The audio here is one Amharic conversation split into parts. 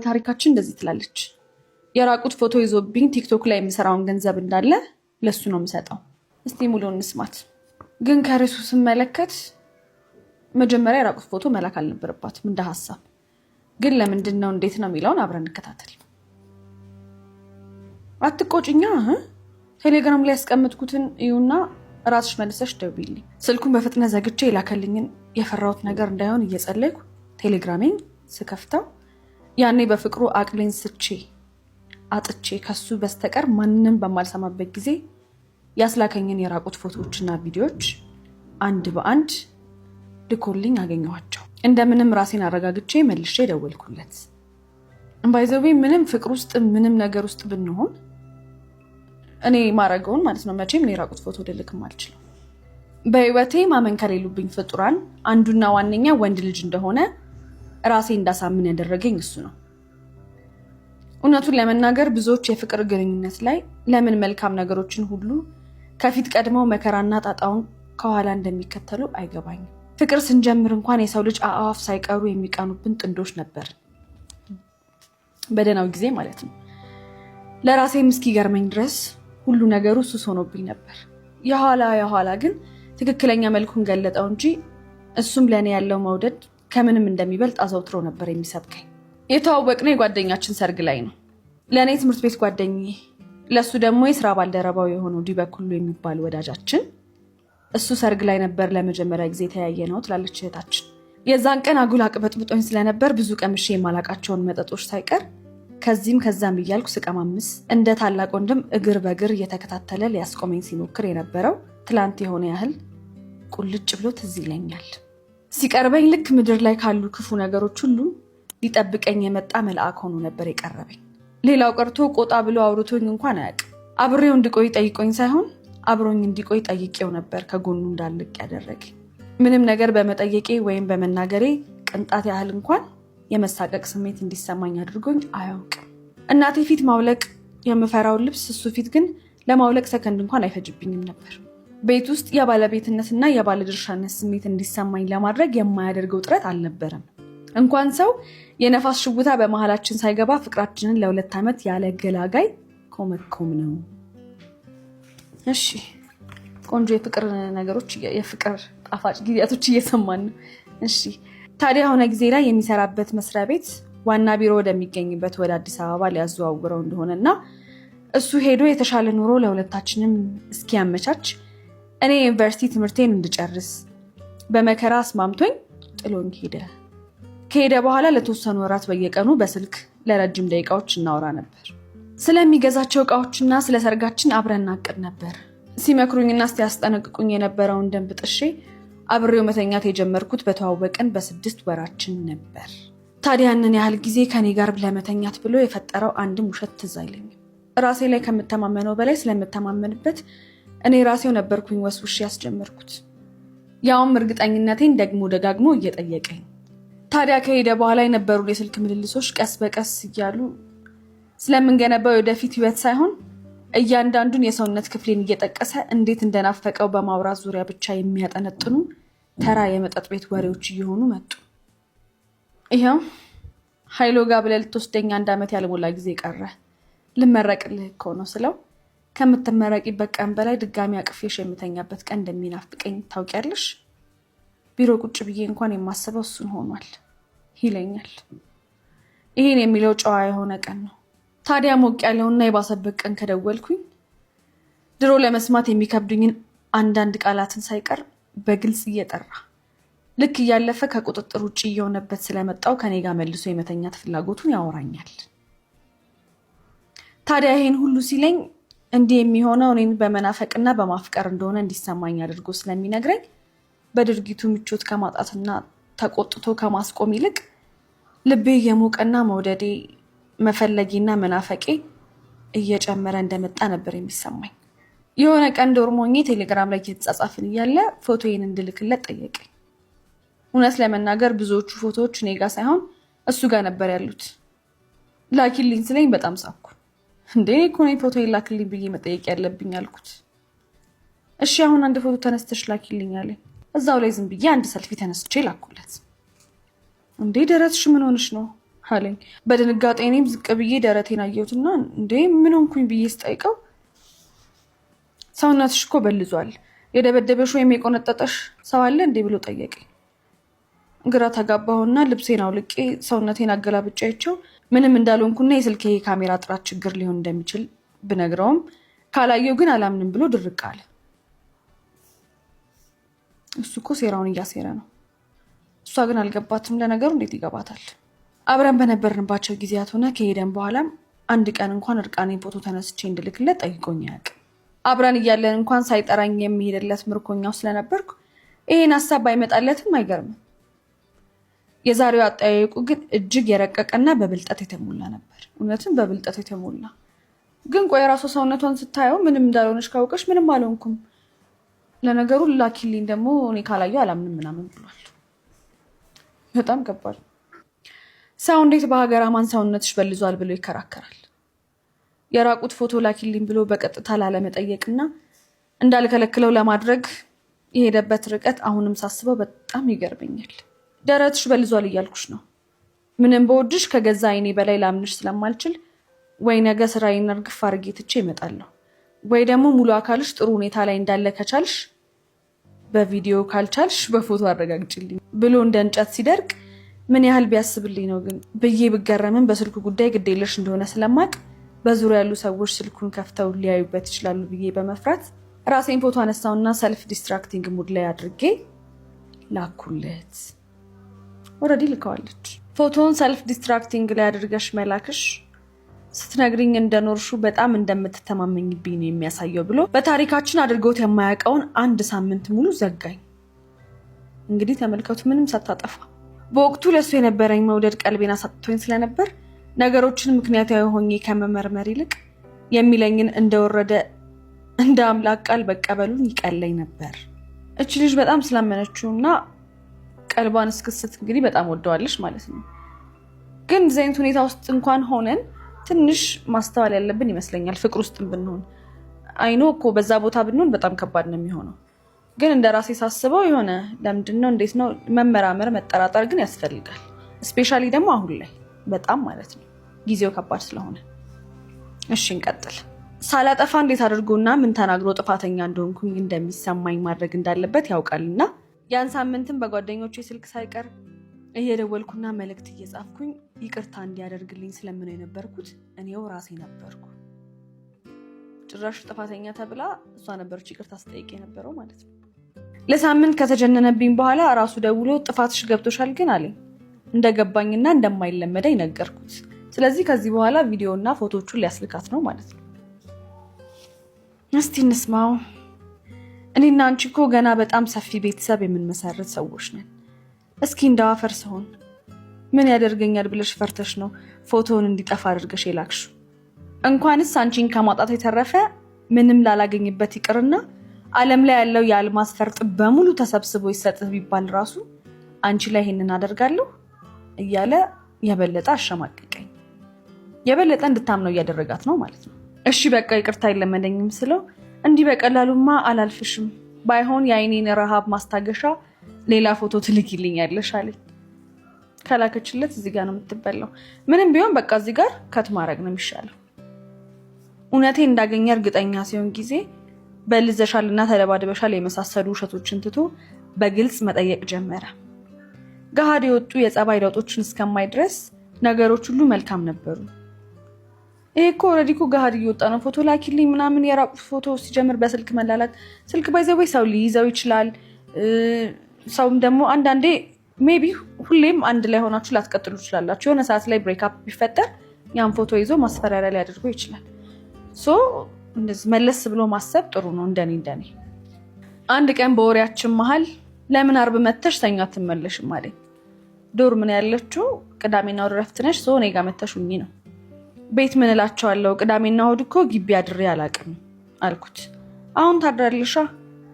ታሪካችን እንደዚህ ትላለች። የራቁት ፎቶ ይዞብኝ ቲክቶክ ላይ የምሰራውን ገንዘብ እንዳለ ለሱ ነው የምሰጠው። እስቲ ሙሉውን እንስማት። ግን ከርዕሱ ስመለከት መጀመሪያ የራቁት ፎቶ መላክ አልነበረባትም እንደ ሀሳብ። ግን ለምንድን ነው እንዴት ነው የሚለውን አብረን እንከታተል። አትቆጭኛ ቴሌግራም ላይ ያስቀምጥኩትን እዩና ራስሽ መልሰሽ ደውይልኝ። ስልኩን በፍጥነት ዘግቼ የላከልኝን የፈራሁት ነገር እንዳይሆን እየጸለይኩ ቴሌግራሜን ስከፍተው ያኔ በፍቅሩ አቅሌን ስቼ አጥቼ ከሱ በስተቀር ማንንም በማልሰማበት ጊዜ ያስላከኝን የራቁት ፎቶዎችና ቪዲዮዎች አንድ በአንድ ልኮልኝ አገኘኋቸው። እንደምንም ራሴን አረጋግቼ መልሼ ደወልኩለት። ባይዘዌ ምንም ፍቅር ውስጥ ምንም ነገር ውስጥ ብንሆን እኔ ማረገውን ማለት ነው መቼም የራቁት ፎቶ ልልክም አልችልም። በህይወቴ ማመን ከሌሉብኝ ፍጡራን አንዱና ዋነኛ ወንድ ልጅ እንደሆነ ራሴ እንዳሳምን ያደረገኝ እሱ ነው። እውነቱን ለመናገር ብዙዎች የፍቅር ግንኙነት ላይ ለምን መልካም ነገሮችን ሁሉ ከፊት ቀድመው መከራና ጣጣውን ከኋላ እንደሚከተሉ አይገባኝም። ፍቅር ስንጀምር እንኳን የሰው ልጅ አዕዋፍ ሳይቀሩ የሚቀኑብን ጥንዶች ነበር። በደህናው ጊዜ ማለት ነው። ለራሴም እስኪገርመኝ ድረስ ሁሉ ነገሩ ሱስ ሆኖብኝ ነበር። የኋላ ግን ትክክለኛ መልኩን ገለጠው እንጂ እሱም ለእኔ ያለው መውደድ ከምንም እንደሚበልጥ አዘውትሮ ነበር የሚሰብከኝ። የተዋወቅነው የጓደኛችን ሰርግ ላይ ነው። ለእኔ ትምህርት ቤት ጓደኛዬ፣ ለእሱ ደግሞ የስራ ባልደረባው የሆነው ዲበኩሉ የሚባል ወዳጃችን እሱ ሰርግ ላይ ነበር ለመጀመሪያ ጊዜ የተያየ ነው ትላለች እህታችን። የዛን ቀን አጉል አቅበጥብጦኝ ስለነበር ብዙ ቀምሼ የማላቃቸውን መጠጦች ሳይቀር ከዚህም ከዛም እያልኩ ስቀማምስ እንደ ታላቅ ወንድም እግር በእግር እየተከታተለ ሊያስቆመኝ ሲሞክር የነበረው ትላንት የሆነ ያህል ቁልጭ ብሎ ትዝ ይለኛል። ሲቀርበኝ ልክ ምድር ላይ ካሉ ክፉ ነገሮች ሁሉ ሊጠብቀኝ የመጣ መልአክ ሆኖ ነበር የቀረበኝ። ሌላው ቀርቶ ቆጣ ብሎ አውርቶኝ እንኳን አያውቅም። አብሬው እንድቆይ ጠይቆኝ ሳይሆን አብሮኝ እንዲቆይ ጠይቄው ነበር ከጎኑ እንዳልቅ ያደረገኝ። ምንም ነገር በመጠየቄ ወይም በመናገሬ ቅንጣት ያህል እንኳን የመሳቀቅ ስሜት እንዲሰማኝ አድርጎኝ አያውቅም። እናቴ ፊት ማውለቅ የምፈራውን ልብስ እሱ ፊት ግን ለማውለቅ ሰከንድ እንኳን አይፈጅብኝም ነበር። ቤት ውስጥ የባለቤትነትና የባለድርሻነት ስሜት እንዲሰማኝ ለማድረግ የማያደርገው ጥረት አልነበረም። እንኳን ሰው የነፋስ ሽውታ በመሃላችን ሳይገባ ፍቅራችንን ለ2 ዓመት ያለ ገላጋይ ኮመኮም ነው። እሺ ቆንጆ የፍቅር ነገሮች፣ የፍቅር ጣፋጭ ጊዜያቶች እየሰማን ነው። እሺ ታዲያ የሆነ ጊዜ ላይ የሚሰራበት መስሪያ ቤት ዋና ቢሮ ወደሚገኝበት ወደ አዲስ አበባ ሊያዘዋውረው እንደሆነና እሱ ሄዶ የተሻለ ኑሮ ለሁለታችንም እስኪያመቻች እኔ ዩኒቨርሲቲ ትምህርቴን እንድጨርስ በመከራ አስማምቶኝ ጥሎኝ ሄደ። ከሄደ በኋላ ለተወሰኑ ወራት በየቀኑ በስልክ ለረጅም ደቂቃዎች እናወራ ነበር። ስለሚገዛቸው እቃዎችና ስለ ሰርጋችን አብረን እናቅድ ነበር። ሲመክሩኝና ሲያስጠነቅቁኝ የነበረውን ደንብ ጥሼ አብሬው መተኛት የጀመርኩት በተዋወቅን በ6 ወራችን ነበር። ታዲያ ያንን ያህል ጊዜ ከኔ ጋር ለመተኛት ብሎ የፈጠረው አንድም ውሸት ትዝ አይለኝም። ራሴ ላይ ከምተማመነው በላይ ስለምተማመንበት እኔ ራሴው ነበርኩኝ ወስውሽ ያስጀመርኩት። ያውም እርግጠኝነቴን ደግሞ ደጋግሞ እየጠየቀኝ። ታዲያ ከሄደ በኋላ የነበሩ የስልክ ምልልሶች ቀስ በቀስ እያሉ ስለምንገነባው ወደፊት ህይወት ሳይሆን እያንዳንዱን የሰውነት ክፍሌን እየጠቀሰ እንዴት እንደናፈቀው በማውራት ዙሪያ ብቻ የሚያጠነጥኑ ተራ የመጠጥ ቤት ወሬዎች እየሆኑ መጡ። ይኸው ኃይሎ ጋር ብለህ ልትወስደኝ 1 ዓመት ያልሞላ ጊዜ ቀረ። ልመረቅልህ እኮ ነው ስለው ከምትመረቂበት ቀን በላይ ድጋሚ አቅፌሽ የምተኛበት ቀን እንደሚናፍቀኝ ታውቂያለሽ። ቢሮ ቁጭ ብዬ እንኳን የማስበው እሱን ሆኗል ይለኛል። ይሄን የሚለው ጨዋ የሆነ ቀን ነው። ታዲያ ሞቅ ያለውና የባሰበት ቀን ከደወልኩኝ ድሮ ለመስማት የሚከብዱኝን አንዳንድ ቃላትን ሳይቀር በግልጽ እየጠራ ልክ እያለፈ ከቁጥጥር ውጭ እየሆነበት ስለመጣው ከኔ ጋር መልሶ የመተኛት ፍላጎቱን ያወራኛል። ታዲያ ይሄን ሁሉ ሲለኝ እንዲህ የሚሆነው እኔን በመናፈቅና በማፍቀር እንደሆነ እንዲሰማኝ አድርጎ ስለሚነግረኝ በድርጊቱ ምቾት ከማጣትና ተቆጥቶ ከማስቆም ይልቅ ልቤ የሞቀና መውደዴ መፈለጌና መናፈቄ እየጨመረ እንደመጣ ነበር የሚሰማኝ። የሆነ ቀን ዶርሞኜ ቴሌግራም ላይ እየተጻጻፍን እያለ ፎቶዬን እንድልክለት ጠየቀኝ። እውነት ለመናገር ብዙዎቹ ፎቶዎች እኔ ጋር ሳይሆን እሱ ጋር ነበር ያሉት። ላኪልኝ ስለኝ በጣም ሳኩ። እንዴ እኮ ነው ፎቶዬን ላክልኝ ብዬ መጠየቅ ያለብኝ አልኩት። እሺ አሁን አንድ ፎቶ ተነስተሽ ላኪልኝ አለኝ። እዛው ላይ ዝም ብዬ አንድ ሰልፊ ተነስቼ ላኩለት። እንዴ ደረትሽ ምን ሆነሽ ነው? አለኝ። በድንጋጤ እኔም ዝቅ ብዬ ደረቴን አየሁትና እንዴ ምን ሆንኩኝ ብዬ ስጠይቀው ሰውነትሽ እኮ በልዟል፣ የደበደበሽ ወይም የቆነጠጠሽ ሰው አለ እንዴ ብሎ ጠየቀኝ። ግራ ተጋባሁና ልብሴን አውልቄ ሰውነቴን አገላብጫቸው ምንም እንዳልሆንኩና የስልኬ ካሜራ ጥራት ችግር ሊሆን እንደሚችል ብነግረውም ካላየው ግን አላምንም ብሎ ድርቅ አለ። እሱ እኮ ሴራውን እያሴረ ነው። እሷ ግን አልገባትም። ለነገሩ እንዴት ይገባታል? አብረን በነበርንባቸው ጊዜያት ሆነ ከሄደን በኋላም አንድ ቀን እንኳን እርቃኔን ፎቶ ተነስቼ እንድልክለት ጠይቆኝ አያውቅም። አብረን እያለን እንኳን ሳይጠራኝ የሚሄድለት ምርኮኛው ስለነበርኩ ይሄን ሀሳብ ባይመጣለትም አይገርምም። የዛሬው አጠያየቁ ግን እጅግ የረቀቀና በብልጠት የተሞላ ነበር። እውነትም በብልጠት የተሞላ ግን ቆይ ራሱ ሰውነቷን ስታየው ምንም እንዳልሆነች ካውቀሽ ምንም አልሆንኩም፣ ለነገሩ ላኪልኝ ደግሞ እኔ ካላየው አላምንም ምናምን ብሏል። በጣም ከባድ። ሰው እንዴት በሀገር አማን ሰውነትሽ በልዟል ብሎ ይከራከራል? የራቁት ፎቶ ላኪልኝ ብሎ በቀጥታ ላለመጠየቅና እንዳልከለክለው ለማድረግ የሄደበት ርቀት አሁንም ሳስበው በጣም ይገርመኛል። ደረትሽ በልዟል እያልኩሽ ነው። ምንም በወድሽ ከገዛ አይኔ በላይ ላምንሽ ስለማልችል ወይ ነገ ስራዬን እርግፍ አድርጌ ትቼ እመጣለሁ፣ ወይ ደግሞ ሙሉ አካልሽ ጥሩ ሁኔታ ላይ እንዳለ ከቻልሽ በቪዲዮ ካልቻልሽ በፎቶ አረጋግጭልኝ ብሎ እንደ እንጨት ሲደርቅ ምን ያህል ቢያስብልኝ ነው ግን ብዬ ብገረምን በስልኩ ጉዳይ ግዴለሽ እንደሆነ ስለማቅ በዙሪያ ያሉ ሰዎች ስልኩን ከፍተው ሊያዩበት ይችላሉ ብዬ በመፍራት ራሴን ፎቶ አነሳውና ሰልፍ ዲስትራክቲንግ ሙድ ላይ አድርጌ ላኩለት። ኦልሬዲ ልከዋለች። ፎቶውን ሰልፍ ዲስትራክቲንግ ላይ አድርገሽ መላክሽ ስትነግሪኝ እንደኖርሹ በጣም እንደምትተማመኝብኝ ነው የሚያሳየው ብሎ በታሪካችን አድርገውት የማያውቀውን 1 ሳምንት ሙሉ ዘጋኝ። እንግዲህ ተመልከቱ፣ ምንም ሳታጠፋ። በወቅቱ ለሱ የነበረኝ መውደድ ቀልቤን አሳጥቶኝ ስለነበር ነገሮችን ምክንያታዊ ሆኜ ከመመርመር ይልቅ የሚለኝን እንደወረደ እንደ አምላክ ቃል በቀበሉን ይቀለኝ ነበር። እቺ ልጅ በጣም ስላመነችውና ቀልቧን እስክስት እንግዲህ በጣም ወደዋለች ማለት ነው። ግን ዘይንት ሁኔታ ውስጥ እንኳን ሆነን ትንሽ ማስተዋል ያለብን ይመስለኛል። ፍቅር ውስጥም ብንሆን አይኖ እኮ በዛ ቦታ ብንሆን በጣም ከባድ ነው የሚሆነው። ግን እንደራሴ ሳስበው የሆነ ለምንድነው እንዴት ነው መመራመር መጠራጠር ግን ያስፈልጋል። ስፔሻሊ ደግሞ አሁን ላይ በጣም ማለት ነው ጊዜው ከባድ ስለሆነ። እሺ እንቀጥል። ሳላጠፋ እንዴት አድርጎና ምን ተናግሮ ጥፋተኛ እንደሆንኩኝ እንደሚሰማኝ ማድረግ እንዳለበት ያውቃልና ያን ሳምንትም በጓደኞቼ ስልክ ሳይቀር እየደወልኩና መልእክት እየጻፍኩኝ ይቅርታ እንዲያደርግልኝ ስለምን የነበርኩት እኔው ራሴ ነበርኩ። ጭራሽ ጥፋተኛ ተብላ እሷ ነበረች ይቅርታ ስጠይቅ የነበረው ማለት ነው። ለሳምንት ከተጀነነብኝ በኋላ ራሱ ደውሎ ጥፋትሽ ገብቶሻል ግን አለኝ። እንደገባኝና እንደማይለመደኝ ነገርኩት። ስለዚህ ከዚህ በኋላ ቪዲዮና ፎቶዎቹን ሊያስልካት ነው ማለት ነው። እስቲ እንስማው። እኔና አንቺ እኮ ገና በጣም ሰፊ ቤተሰብ የምንመሰርት ሰዎች ነን። እስኪ እንደው አፈር ስሆን ምን ያደርገኛል ብለሽ ፈርተሽ ነው ፎቶውን እንዲጠፋ አድርገሽ የላክሽው? እንኳንስ አንቺን ከማጣት የተረፈ ምንም ላላገኝበት ይቅርና ዓለም ላይ ያለው የአልማዝ ፈርጥ በሙሉ ተሰብስቦ ይሰጥህ ቢባል ራሱ አንቺ ላይ ይሄንን አደርጋለሁ እያለ የበለጠ አሸማቀቀኝ። የበለጠ እንድታምነው እያደረጋት ነው ማለት ነው። እሺ በቃ ይቅርታ አይለመደኝም ስለው እንዲህ በቀላሉማ አላልፍሽም፣ ባይሆን የአይኔን ረሃብ ማስታገሻ ሌላ ፎቶ ትልኪልኛለሽ አለኝ። ከላከችለት እዚህ ጋር ነው የምትበላው። ምንም ቢሆን በቃ እዚህ ጋር ከት ማድረግ ነው የሚሻለው። እውነቴ እንዳገኘ እርግጠኛ ሲሆን ጊዜ በልዘሻልና ተደባድበሻል የመሳሰሉ ውሸቶችን ትቶ በግልጽ መጠየቅ ጀመረ። ገሃድ የወጡ የጸባይ ለውጦችን እስከማይ ድረስ ነገሮች ሁሉ መልካም ነበሩ። ይሄ እኮ ኦልሬዲ እኮ ገሃድ እየወጣ ነው። ፎቶ ላኪልኝ ምናምን የራቁት ፎቶ ሲጀምር በስልክ መላላክ፣ ስልክ ባይዘው ሰው ሊይዘው ይችላል። ሰውም ደግሞ አንዳንዴ ሜቢ ሁሌም አንድ ላይ ሆናችሁ ላትቀጥሉ ትችላላችሁ። የሆነ ሰዓት ላይ ብሬክ አፕ ቢፈጠር ያን ፎቶ ይዞ ማስፈራሪያ ላይ አድርጎ ይችላል። እንደዚህ መለስ ብሎ ማሰብ ጥሩ ነው እንደኔ። አንድ ቀን በወሬያችን መሀል ለምን አርብ መተሽ ሰኞ አትመለሽም አለኝ። ዶርም ነው ያለችው፣ ቅዳሜና እሑድ እረፍት ነሽ፣ እኔ ጋር መተሽ ሁኚ ነው። ቤት ምን እላቸዋለሁ፣ ቅዳሜና እሑድ እኮ ግቢ አድሬ አላውቅም አልኩት። አሁን ታድራለሻ?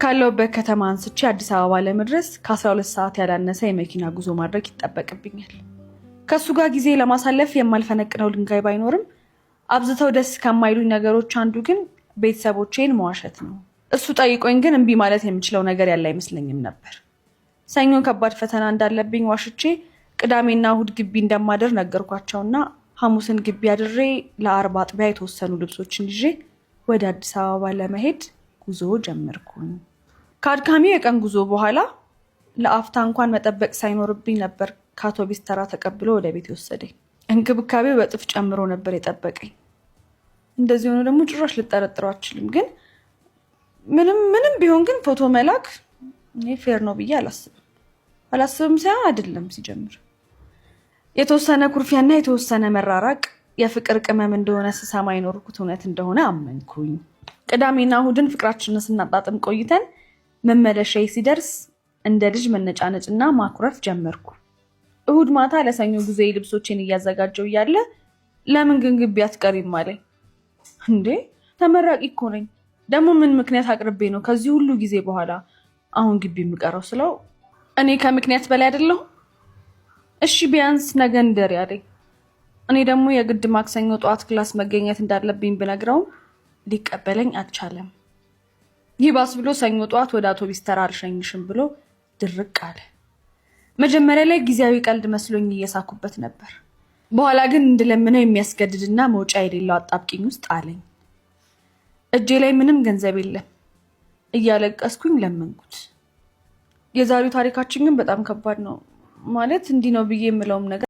ካለሁበት ከተማ አንስቼ አዲስ አበባ ለመድረስ ከ12 ሰዓት ያላነሰ የመኪና ጉዞ ማድረግ ይጠበቅብኛል። ከሱ ጋር ጊዜ ለማሳለፍ የማልፈነቅነው ድንጋይ ባይኖርም አብዝተው ደስ ከማይሉኝ ነገሮች አንዱ ግን ቤተሰቦቼን መዋሸት ነው። እሱ ጠይቆኝ ግን እምቢ ማለት የምችለው ነገር ያለ አይመስለኝም ነበር። ሰኞ ከባድ ፈተና እንዳለብኝ ዋሽቼ ቅዳሜና እሁድ ግቢ እንደማደር ነገርኳቸውና ሐሙስን ግቢ አድሬ ለአርብ አጥቢያ የተወሰኑ ልብሶችን ይዤ ወደ አዲስ አበባ ለመሄድ ጉዞ ጀመርኩኝ። ከአድካሚው የቀን ጉዞ በኋላ ለአፍታ እንኳን መጠበቅ ሳይኖርብኝ ነበር ከአውቶቢስ ተራ ተቀብሎ ወደ ቤት የወሰደኝ። እንክብካቤው በጥፍ ጨምሮ ነበር የጠበቀኝ። እንደዚህ ሆኖ ደግሞ ጭራሽ ልጠረጥረው አልችልም። ግን ምንም ቢሆን ግን ፎቶ መላክ እኔ ፌር ነው ብዬ አላስብም ሳይሆን አይደለም። ሲጀምር የተወሰነ ኩርፊያና የተወሰነ መራራቅ የፍቅር ቅመም እንደሆነ ስሰማ የኖርኩት እውነት እንደሆነ አመንኩኝ። ቅዳሜና እሁድን ፍቅራችንን ስናጣጥም ቆይተን መመለሻዬ ሲደርስ እንደ ልጅ መነጫነጭና ማኩረፍ ጀመርኩ። እሁድ ማታ ለሰኞ ጊዜ ልብሶቼን እያዘጋጀው እያለ ለምን ግን ግቢ አትቀሪም አለኝ። እንዴ ተመራቂ እኮ ነኝ፣ ደግሞ ምን ምክንያት አቅርቤ ነው ከዚህ ሁሉ ጊዜ በኋላ አሁን ግቢ የምቀረው ስለው እኔ ከምክንያት በላይ አይደለሁ? እሺ ቢያንስ ነገ እንደር ያለኝ። እኔ ደግሞ የግድ ማክሰኞ ጠዋት ክላስ መገኘት እንዳለብኝ ብነግረውም ሊቀበለኝ አልቻለም። ይባስ ብሎ ሰኞ ጠዋት ወደ አውቶቢስ ተራ አልሸኝሽም ብሎ ድርቅ አለ። መጀመሪያ ላይ ጊዜያዊ ቀልድ መስሎኝ እየሳኩበት ነበር። በኋላ ግን እንድለምነው የሚያስገድድና መውጫ የሌለው አጣብቂኝ ውስጥ አለኝ። እጄ ላይ ምንም ገንዘብ የለም። እያለቀስኩኝ ለመንኩት። የዛሬው ታሪካችን ግን በጣም ከባድ ነው። ማለት እንዲህ ነው ብዬ የምለውም ነገር